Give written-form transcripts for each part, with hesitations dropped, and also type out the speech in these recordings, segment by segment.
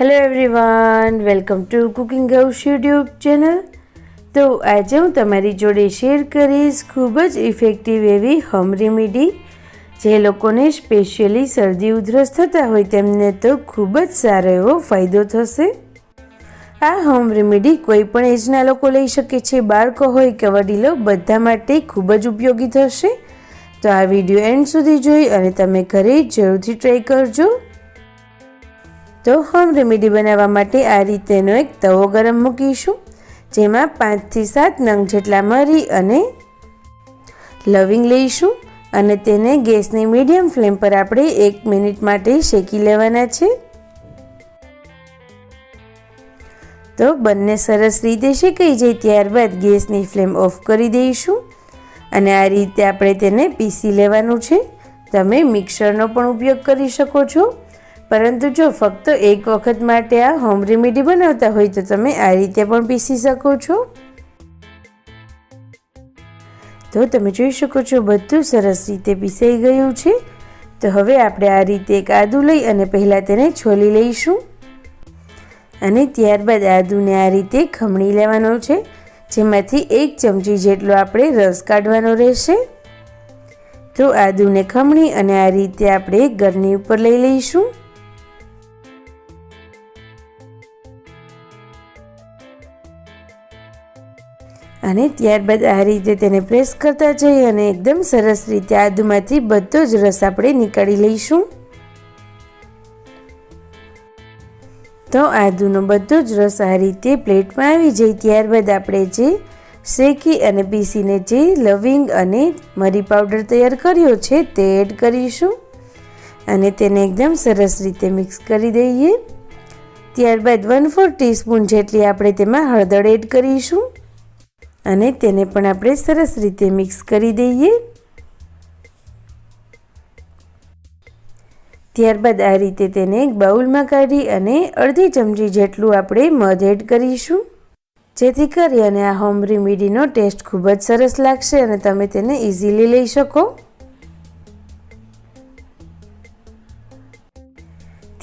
Hello everyone, welcome to cooking house YouTube channel. તો આજે હું તમારી જોડે શેર કરીશ ખૂબ જ ઇફેક્ટિવ એવી હોમ રેમેડી, જે લોકોને સ્પેશિયલી શરદી ઉધરસ થતા હોય તેમને તો ખૂબ જ સારો એવો ફાયદો થશે। આ હોમ રેમેડી કોઈ પણ એજના લોકો લઈ શકે છે, બાળકો હોય કે વડીલો બધા માટે ખૂબ જ ઉપયોગી થશે। તો આ વિડીયો એન્ડ સુધી જોઈ અને તમે ઘરે જરૂરથી ટ્રાય કરજો। તો હોમ રેમેડી બનાવવા માટે આ રીતેનો એક તવો ગરમ મૂકીશું, જેમાં 5 થી 7 નંગ જેટલા મરી અને લવિંગ લઈશું અને તેને ગેસની મીડિયમ ફ્લેમ પર આપણે 1 મિનિટ માટે શેકી લેવાના છે। તો બંને સરસ રીતે શેકાઈ જાય ત્યારબાદ ગેસની ફ્લેમ ઓફ કરી દઈશું અને આ રીતે આપણે તેને પીસી લેવાનું છે। તમે મિક્સરનો પણ ઉપયોગ કરી શકો છો, પરંતુ જો ફક્ત એક વખત માટે આ હોમ રેમેડી બનાવતા હોય તો તમે આ રીતે પણ પીસી શકો છો। તો તમે જોઈ શકો છો બધું સરસ રીતે પીસાઈ ગયું છે। તો હવે આપણે આ રીતે એક આદું લઈ અને પહેલાં તેને છોલી લઈશું અને ત્યારબાદ આદુને આ રીતે ખમણી લેવાનો છે, જેમાંથી 1 ચમચી જેટલો આપણે રસ કાઢવાનો રહેશે। તો આદુને ખમણી અને આ રીતે આપણે ગરની ઉપર લઈ લઈશું અને ત્યારબાદ આ રીતે તેને પ્રેસ કરતા જઈ અને એકદમ સરસ રીતે આદુમાંથી બધો જ રસ આપણે નીકાળી લઈશું। તો આદુનો બધો જ રસ આ રીતે પ્લેટમાં આવી જાય ત્યારબાદ આપણે જે શેકી અને પીસીને જે લવિંગ અને મરી પાવડર તૈયાર કર્યો છે તે એડ કરીશું અને તેને એકદમ સરસ રીતે મિક્સ કરી દઈએ। ત્યારબાદ 1/4 ટીસ્પૂન જેટલી આપણે તેમાં હળદર એડ કરીશું અને તેને પણ આપણે સરસ રીતે મિક્સ કરી દઈએ। ત્યારબાદ આ રીતે તેને એક બાઉલમાં કાઢી અને અડધી ચમચી જેટલું આપણે મધ એડ કરીશું, જેથી કરી અને આ હોમ રેમેડીનો ટેસ્ટ ખૂબ જ સરસ લાગશે અને તમે તેને ઇઝીલી લઈ શકો।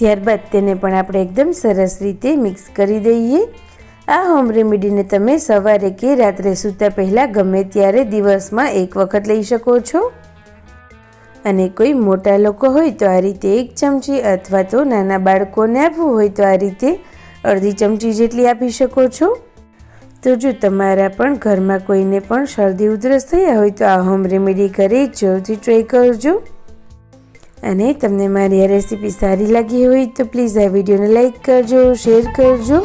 ત્યારબાદ તેને પણ આપણે એકદમ સરસ રીતે મિક્સ કરી દઈએ। આ હોમ રેમેડીને તમે સવારે કે રાત્રે સૂતા પહેલાં ગમે ત્યારે દિવસમાં 1 વખત લઈ શકો છો અને કોઈ મોટા લોકો હોય તો આ રીતે 1 ચમચી અથવા તો નાના બાળકોને આપવું હોય તો આ રીતે અડધી ચમચી જેટલી આપી શકો છો। તો જો તમારા પણ ઘરમાં કોઈને પણ શરદી ઉધરસ થયા હોય તો આ હોમ રેમેડી ઘરે જરૂરથી ટ્રાય કરજો અને તમને મારી આ રેસીપી સારી લાગી હોય તો પ્લીઝ આ વિડીયોને લાઈક કરજો, શેર કરજો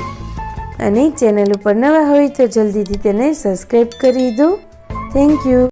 અને ચેનલ ઉપર નવા હોય તો જલ્દીથી તેને સબસ્ક્રાઈબ કરી દો। Thank you.